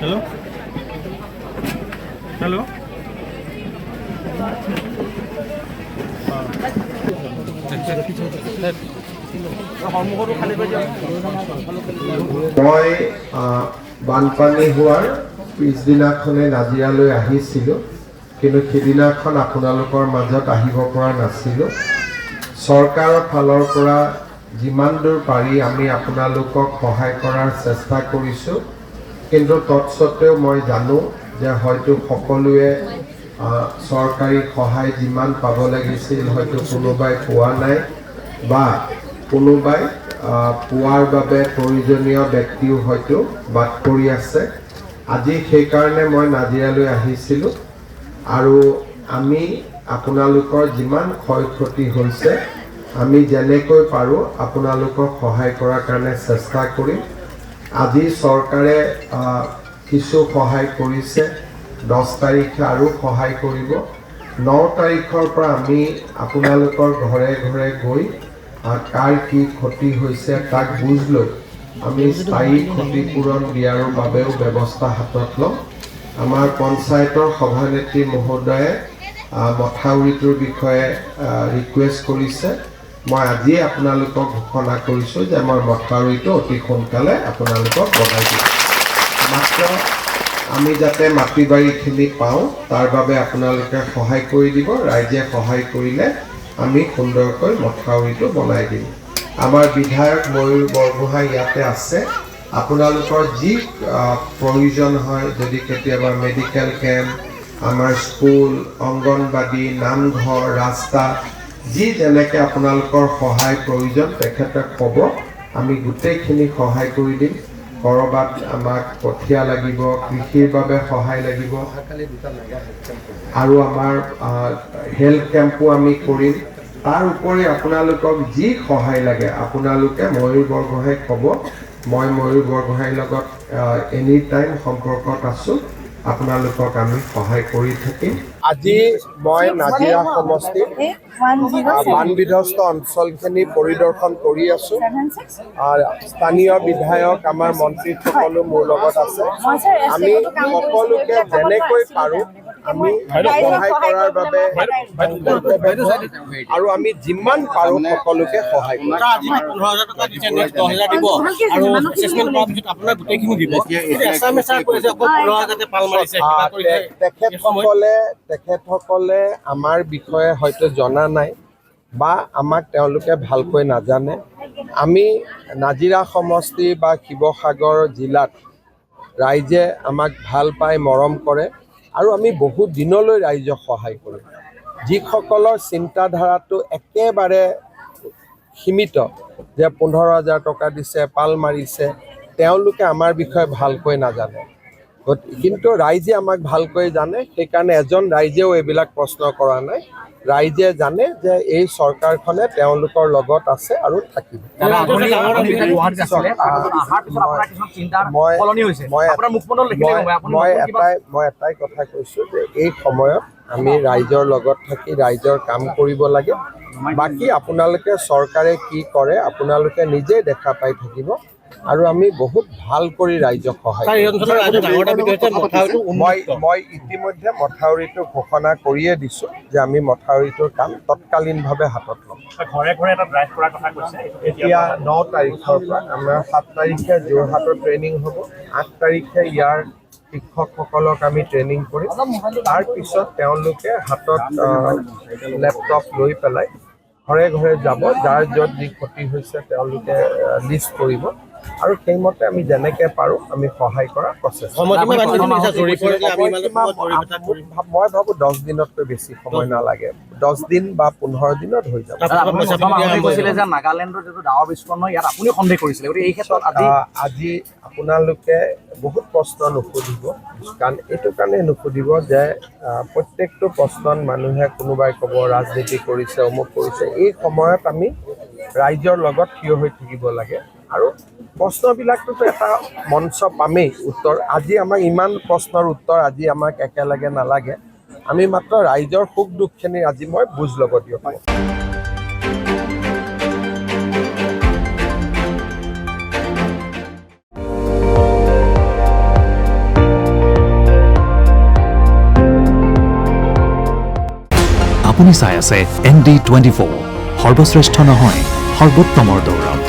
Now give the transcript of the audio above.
Hello? Hello? মই বানপানী হোৱাৰ পিছদিনাখনে নাজিৰালৈ আহিছিলোঁ, কিন্তু সেইদিনাখন আপোনালোকৰ মাজত আহিব পৰা নাছিলোঁ। চৰকাৰৰ ফালৰ পৰা যিমান দূৰ পাৰি আমি আপোনালোকক সহায় কৰাৰ চেষ্টা কৰিছোঁ, কিন্তু তৎসত্ত্বেও মই জানো যে হয়তো সকলোৱে চৰকাৰী সহায় যিমান পাব লাগিছিল হয়তো কোনোবাই পোৱা নাই বা কোনোবাই পোৱাৰ বাবে প্ৰয়োজনীয় ব্যক্তিও হয়তো বাদ পৰি আছে। আজি সেইকাৰণে মই নাজিৰালৈ আহিছিলোঁ আৰু আমি আপোনালোকৰ যিমান ক্ষয় ক্ষতি হৈছে আমি যেনেকৈ পাৰোঁ আপোনালোকক সহায় কৰাৰ কাৰণে চেষ্টা কৰিম। আজি চৰকাৰে কিছু সহায় কৰিছে, 10 তাৰিখে আৰু সহায় কৰিব। 9 তাৰিখৰ পৰা আমি আপোনালোকৰ ঘৰে ঘৰে গৈ কাৰ কি ক্ষতি হৈছে তাক বুজ লৈ আমি স্থায়ী ক্ষতিপূৰণ দিয়াৰ বাবেও ব্যৱস্থা হাতত ল'ম। আমাৰ পঞ্চায়তৰ সভানেত্ৰী মহোদয়ে মথাউৰিটোৰ বিষয়ে ৰিকুৱেষ্ট কৰিছে। মই আজিয়ে আপোনালোকক ঘোষণা কৰিছোঁ যে মই মথাউৰিটো অতি সোনকালে আপোনালোকক বনাই দিম। মাত্ৰ আমি যাতে মাটি বাৰীখিনি পাওঁ তাৰ বাবে আপোনালোকে সহায় কৰি দিব। ৰাইজে সহায় কৰিলে আমি সুন্দৰকৈ মথাউৰিটো বনাই দিম। আমাৰ বিধায়ক ময়ূৰ বৰগোহাঁই ইয়াতে আছে। আপোনালোকৰ যি প্ৰয়োজন হয়, যদি কেতিয়াবা মেডিকেল কেম্প, আমাৰ স্কুল, অংগনবাদী, নামঘৰ, ৰাস্তা, যি যেনেকৈ আপোনালোকৰ সহায় প্ৰয়োজন তেখেতে ক'ব, আমি গোটেইখিনি সহায় কৰি দিম। ক'ৰবাত আমাক কঠীয়া লাগিব, কৃষিৰ বাবে সহায় লাগিব আৰু আমাৰ হেল্থ কেম্পো আমি কৰিম। তাৰ উপৰি আপোনালোকক যি সহায় লাগে আপোনালোকে ময়ূৰ বৰগোহাঁইক ক'ব। মই ময়ূৰ বৰগোহাঁইৰ লগত এনি টাইম সম্পৰ্কত আছোঁ, আপোনালোকক আমি সহায় কৰি থাকিম। আজি মই নাজিৰা সমষ্টিৰ বান বিধ্বস্ত অঞ্চলখিনি পৰিদৰ্শন কৰি আছোঁ। স্থানীয় বিধায়ক, আমাৰ মন্ত্ৰীসকলো মোৰ লগত আছে। আমি সকলোকে যেনেকৈ পাৰোঁ আমি সহায় কৰাৰ বাবে আৰু আমি যিমান পাৰোঁ সকলোকে সহায় কৰিম। তেখেতসকলে আমাৰ বিষয়ে হয়তো জনা নাই বা আমাক তেওঁলোকে ভালকৈ নাজানে। আমি নাজিৰা সমষ্টি বা শিৱসাগৰ জিলাত ৰাইজে আমাক ভাল পাই মৰম কৰে আৰু আমি বহুত দিনলৈ ৰাইজক সহায় কৰোঁ। যিসকলৰ চিন্তাধাৰাটো একেবাৰে সীমিত, যে 15,000 টকা দিছে, পাল মাৰিছে, তেওঁলোকে আমাৰ বিষয়ে ভালকৈ নাজানে। কিন্তু ৰাইজে আমাক ভালকৈ জানে, সেইকাৰণে এজন ৰাইজেও এইবিলাক প্ৰশ্ন কৰা নাই। ৰাইজে জানে যে এই চৰকাৰখনে তেওঁলোকৰ লগত আছে আৰু থাকিব। মই এটাই কথা কৈছোঁ যে এই সময়ত আমি ৰাইজৰ লগত থাকি ৰাইজৰ কাম কৰিব লাগে। বাকী আপোনালোকে চৰকাৰে কি কৰে আপোনালোকে নিজেই দেখা পাই থাকিব আৰু আমি বহুত ভাল কৰি ৰাইজক সহায় কৰিম। মই ইতিমধ্যে মথাউৰিটো ঘোষণা কৰিয়ে দিছোঁ যে আমি মথাউৰিটোৰ কাম তৎকালীনভাৱে হাতত ল'ম। এতিয়া 9 তাৰিখৰ পৰা আমাৰ 7 তাৰিখে যোৰহাটৰ ট্ৰেইনিং হ'ব, 8 তাৰিখে ইয়াৰ শিক্ষকসকলক আমি ট্ৰেইনিং কৰিম। তাৰপিছত তেওঁলোকে হাতত লেপটপ লৈ পেলাই ঘৰে ঘৰে যাব, যাৰ য'ত যি ক্ষতি হৈছে তেওঁলোকে লিষ্ট কৰিব আৰু সেইমতে আমি যেনেকৈ পাৰোঁ আমি সহায় কৰাৰ প্ৰচেষ্টা। মই ভাবোঁ 10 দিনতকৈ বেছি সময় নালাগে, 10 দিন বা 15 দিনত হৈ যাব। আজি আপোনালোকে বহুত প্ৰশ্ন নুসুধিব, কাৰণ এইটো কাৰণে নুসুধিব যে প্ৰত্যেকটো প্ৰশ্নত মানুহে কোনোবাই ক'ব ৰাজনীতি কৰিছে, অমুক কৰিছে। এই সময়ত আমি ৰাইজৰ লগত থিয় হৈ থাকিব লাগে আৰু প্ৰশ্নবিলাকটোতো এটা মঞ্চ পামেই উত্তৰ। আজি আমাক ইমান প্ৰশ্নৰ উত্তৰ আজি আমাক একেলগে নালাগে, আমি মাত্ৰ ৰাইজৰ সুখ দুখখিনি আজি মই বুজ ল'ব দিয়ক। আপুনি চাই আছে ND24 সৰ্বশ্ৰেষ্ঠ নহয় সৰ্বোত্তমৰ দৌৰত।